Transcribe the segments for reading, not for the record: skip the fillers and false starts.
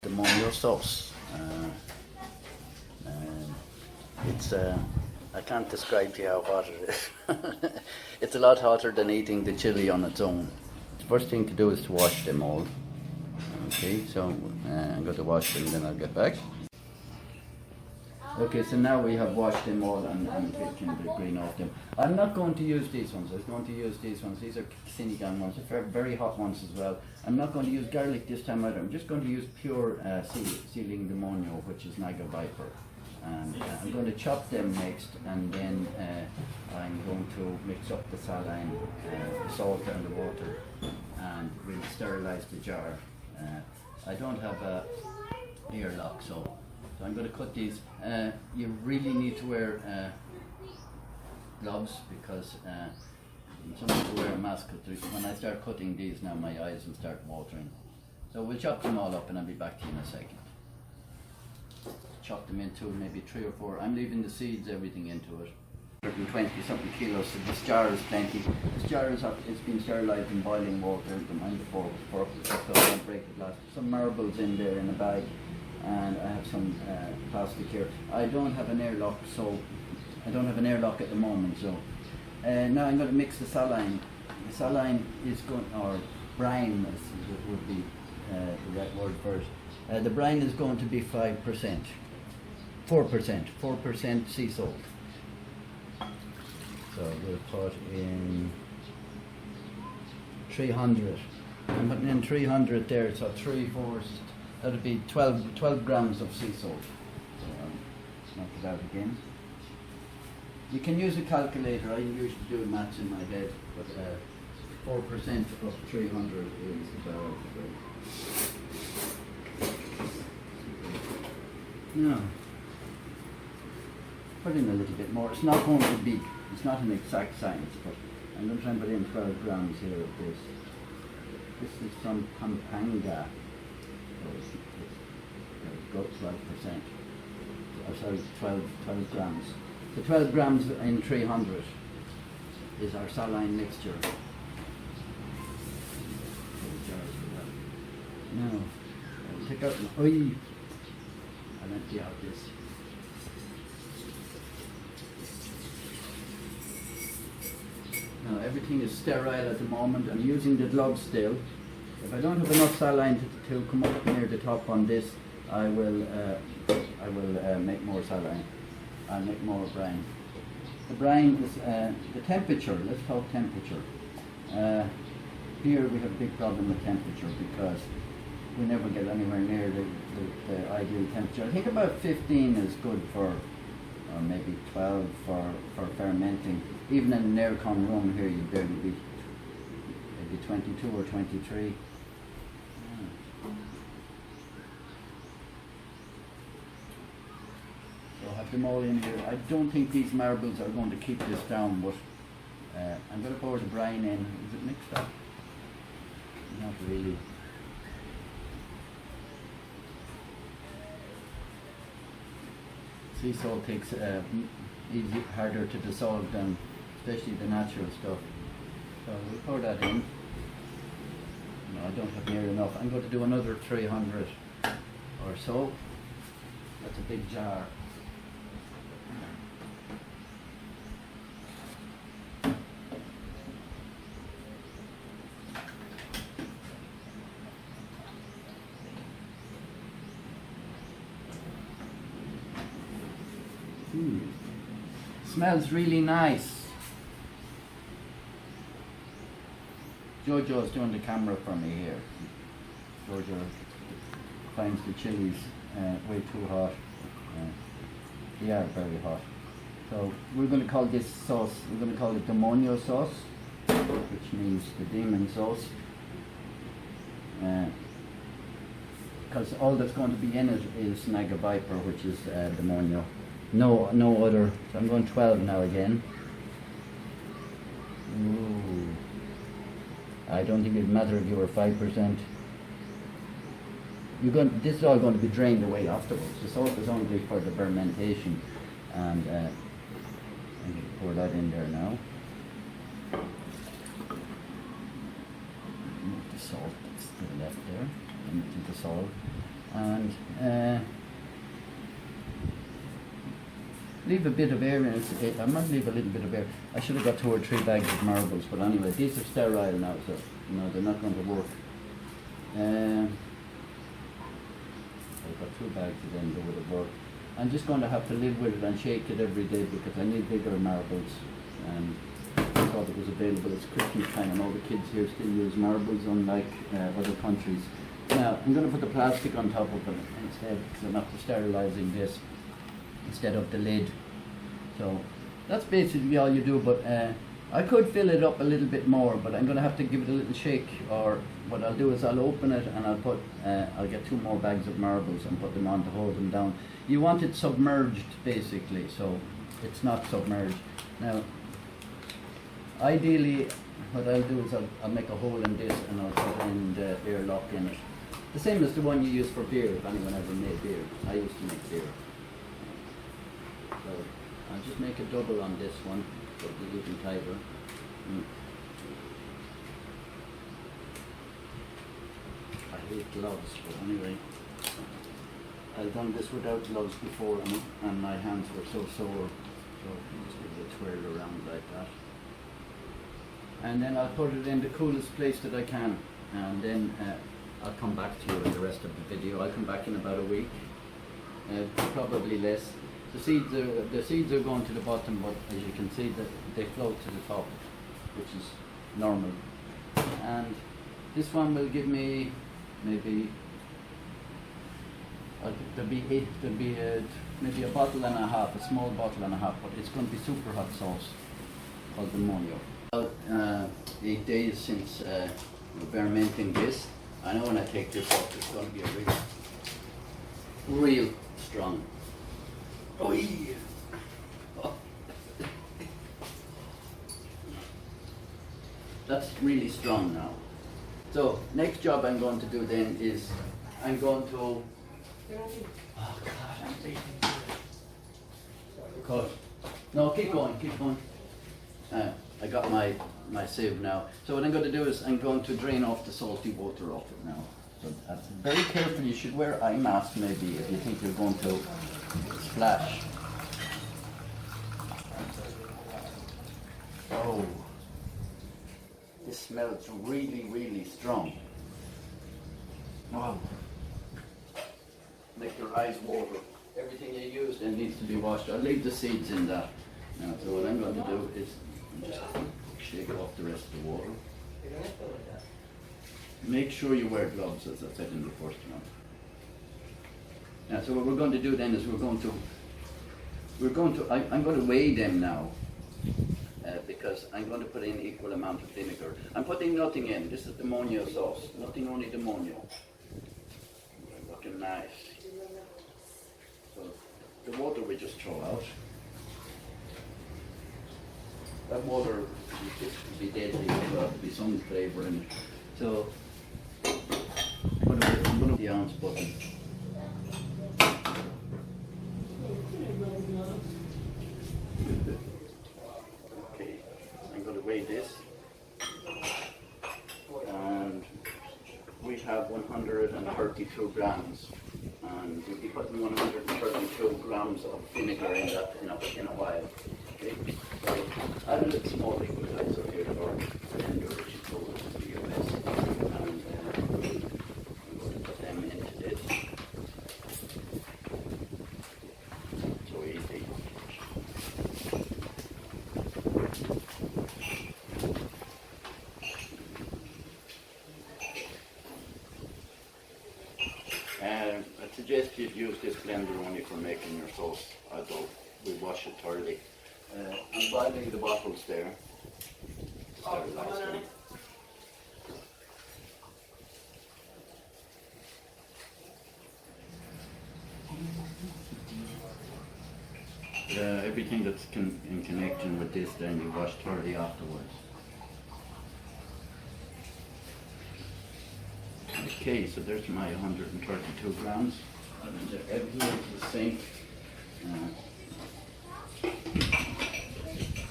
Demonyo sauce. It's I can't describe to you how hot it is. It's a lot hotter than eating the chili on its own. The first thing to do is to wash them all. Okay, so I'm going to wash them, then I'll get back. Okay, so now we have washed them all and taken the green off them. I'm not going to use these ones. I'm going to use these ones. These are Sinigang ones. They're very hot ones as well. I'm not going to use garlic this time either. I'm just going to use pure Siling Demonyo, which is Naga Viper. And I'm going to chop them next, and then I'm going to mix up the saline, the salt and the water, and we'll sterilise the jar. I don't have a airlock, so I'm going to cut these. You really need to wear gloves, because some people wear a mask. When I start cutting these now, my eyes will start watering. So we'll chop them all up and I'll be back to you in a second. Chop them into maybe 3 or 4. I'm leaving the seeds, everything into it. 120 something kilos, so this jar is plenty. This jar is it's been sterilised in boiling water. The mind for so I don't break the glass. Some marbles in there in a bag, and I have some plastic here. I don't have an airlock, so I don't have an airlock at the moment. So now I'm going to mix the saline. The saline is going, or brine would be the right word for it. The brine is going to be 5%, 4% sea salt. So we'll put in 300. I'm putting in 300 there, so 3/4. That'll be 12 grams of sea salt. So knock it out again. You can use a calculator. I usually do maths in my head, but 4% of 300 is about. No. Put in a little bit more. It's not going to be. It's not an exact science, but I'm going to try and put in 12 grams here of this. This is from Pampanga. So it's got 12%. Oh, sorry, 12 grams. So 12 grams in 300 is our saline mixture. Now, I'll take out my oil. I'll empty out this. Now everything is sterile at the moment. I'm using the gloves still. If I don't have enough saline to come up near the top on this, I will make more saline. I'll make more brine. The brine is the temperature. Let's talk temperature. Here we have a big problem with temperature because we never get anywhere near the ideal temperature. I think about 15 is good for, or maybe 12 for fermenting. Even in an aircon room here, you'd barely be maybe 22 or 23. So I have them all in here. I don't think these marbles are going to keep this down, but I'm going to pour the brine in. Is it mixed up? Not really. Sea salt takes harder to dissolve than especially the natural stuff. So we'll pour that in. No, I don't have near enough. I'm going to do another 300 or so. That's a big jar. Smells really nice. Jojo's doing the camera for me here. Jojo finds the chilies way too hot. They are very hot. So we're going to call this sauce, we're going to call it Demonyo sauce, which means the demon sauce. Because all that's going to be in it is Naga Viper, which is Demonyo. No other. So I'm going 12 now again. Ooh. I don't think it'd matter if you were 5%. This is all going to be drained away afterwards. The salt is only for the fermentation, and I'm going to pour that in there now. Remove the salt that's still left there. Empty the salt. and leave a bit of air in it. I might leave a little bit of air. I should have got 2 or 3 bags of marbles, but anyway, these are sterile now, so no, they're not going to work. I've got 2 bags of them that would have worked. I'm just going to have to live with it and shake it every day because I need bigger marbles. And I thought it was available. It's Christmas time and all the kids here still use marbles, unlike other countries. Now, I'm going to put the plastic on top of it instead because I'm after sterilising this instead of the lid. So that's basically all you do, but I could fill it up a little bit more, but I'm going to have to give it a little shake, or what I'll do is I'll open it and I'll get 2 more bags of marbles and put them on to hold them down. You want it submerged basically, so it's not submerged. Now, ideally what I'll do is I'll make a hole in this and I'll put in the airlock in it. The same as the one you use for beer, if anyone ever made beer. I used to make beer. So I'll just make a double on this one, so it'll be even tighter. I hate gloves, but anyway. I've done this without gloves before and my hands were so sore. So just give it a twirl around like that. And then I'll put it in the coolest place that I can. And then I'll come back to you in the rest of the video. I'll come back in about a week. Probably less. The seeds are going to the bottom, but as you can see, that they float to the top, which is normal. And this one will give me maybe maybe a bottle and a half, a small bottle and a half, but it's going to be super hot sauce called Demonyo. About 8 days since we're fermenting this. I know when I take this off, it's going to be a real strong. Oh yeah. Oh. That's really strong now. So next job I'm going to do then is I'm going to. Oh God, I'm bleeding. Cut. No, keep going, keep going. I got my sieve now. So what I'm going to do is I'm going to drain off the salty water off it now. So that's very careful. You should wear eye mask maybe if you think you're going to splash. Oh, this smells really, really strong. Wow. Make your eyes water. Everything you use then needs to be washed. I'll leave the seeds in that. Now, so what I'm going to do is just shake off the rest of the water. Make sure you wear gloves, as I said in the first one. Now, so what we're going to do then is I'm going to weigh them now, because I'm going to put in equal amount of vinegar. I'm putting nothing in. This is Demonyo sauce. Nothing, only Demonyo. Looking nice. So the water we just throw out. That water could be deadly. There'll be some flavour in it. So I'm going to the ounce button. Okay, I'm going to weigh this, and we have 132 grams, and we'll be putting 132 grams of vinegar in that in a while. Okay, so I have a little small liquidizer here for blender, which is called BOS, and I'm going to put them into this. So easy. I suggest you use this blender only for making your sauce, although we wash it thoroughly. I'm boiling the bottles there. Sterilize them. Everything that's in connection with this, then you wash thoroughly afterwards. Okay, so there's my 132 grams. And everything is the same.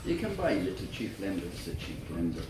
You can buy a little cheap blender. It's a cheap blender.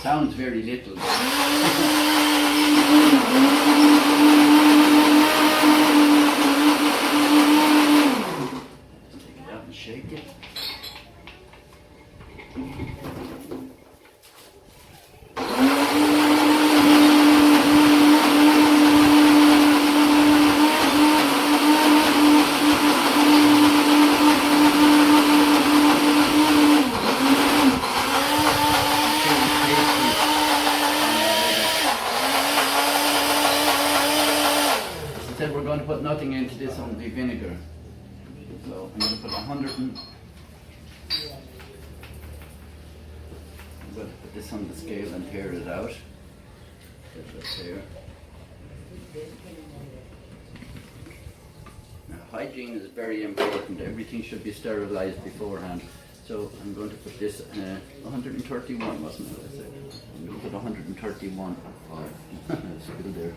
Sounds very little. Let's take it out and shake it. We're going to put nothing into this on the vinegar. So I'm going to put 100 and I'm going to put this on the scale and tear it out. Get this here. Now hygiene is very important. Everything should be sterilized beforehand. So I'm going to put this 131, wasn't it? I said. I'm going to put 131 spill there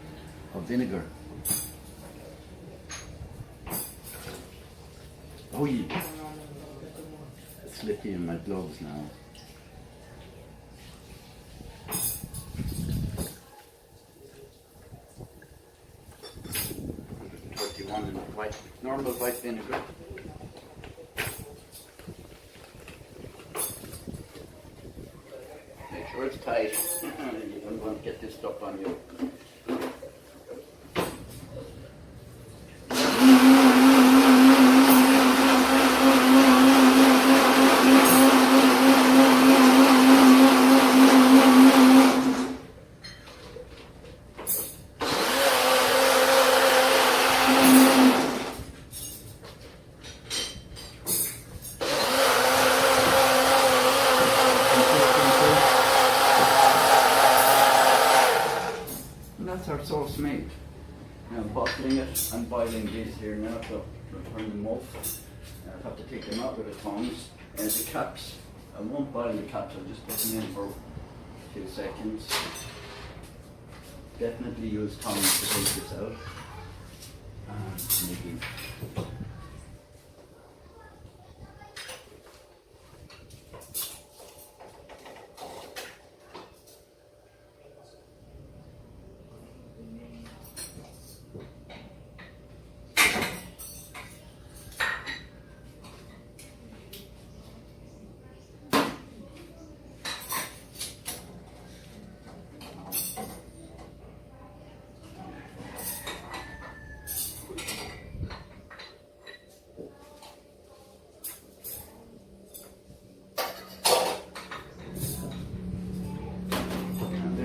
of vinegar. Oh yeah, it's slippy in my gloves now. $131 in white, normal white vinegar. Make sure it's tight. You don't want to get this stuff on you. That's our sauce made. Now bottling it, I'm boiling these here now, so I'll turn them off. I'll have to take them out with the tongs. And the caps, I won't boil the caps, I'll just put them in for 2 seconds. Definitely use tongs to take this out. And maybe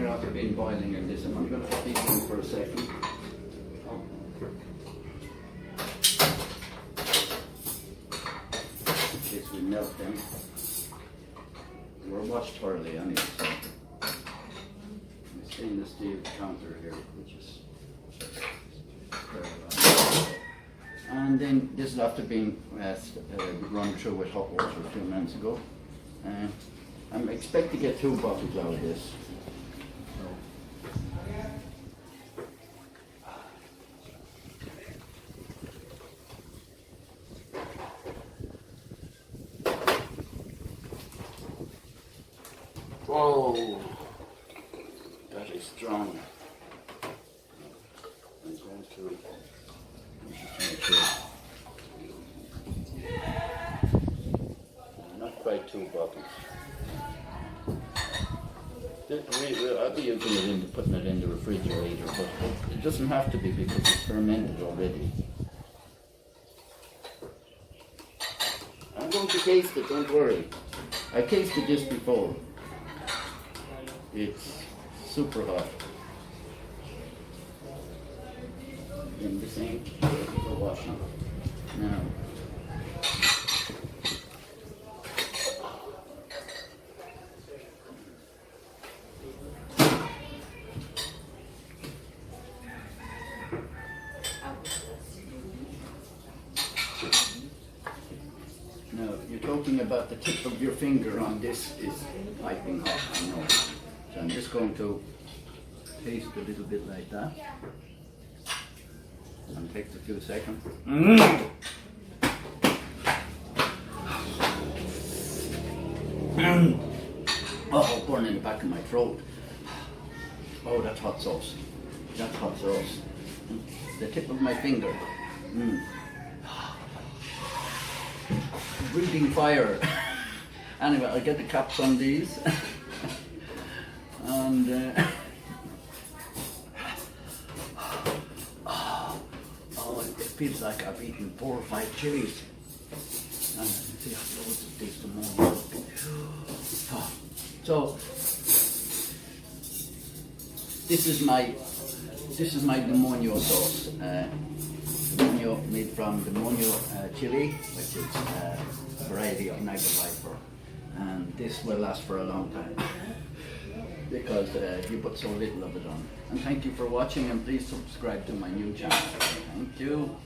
after been boiling in this, and I'm going to put these in for a second. In case we melt them. We're washed thoroughly anyway, so the stainless steel counter here, which is and then this is after being run through with hot water a few minutes ago. I expect to get 2 bottles out of this. Whoa, that is strong. I'm going to make sure. Not quite 2 bottles. I'll be using it putting it in the refrigerator, but it doesn't have to be because it's fermented already. I'm going to taste it, don't worry. I tasted this before. It's super hot. In the sink for washing. Now, you're talking about the tip of your finger on this is piping hot, I know. So I'm just going to taste a little bit like that. And takes a few seconds. Oh, burning back back of my throat. Oh, that's hot sauce. That's hot sauce. The tip of my finger. Breathing fire. Anyway, I'll get the caps on these. And it feels like I've eaten 4 or 5 chilies. And see, I've loads of this tomorrow. So this is my Demonyo sauce. Demonyo made from Demonyo chili, which is a variety of Naga viper, and this will last for a long time because you put so little of it on. And thank you for watching, and please subscribe to my new channel. Thank you.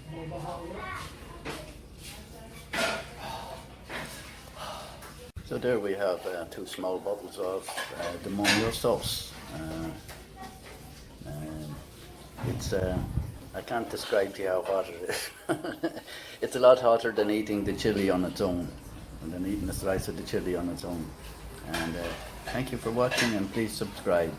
So there we have 2 small bottles of Demonyo sauce. It's I can't describe to you how hot it is. It's a lot hotter than eating the chili on its own, and then eating a slice of the chili on its own. And thank you for watching, and please subscribe.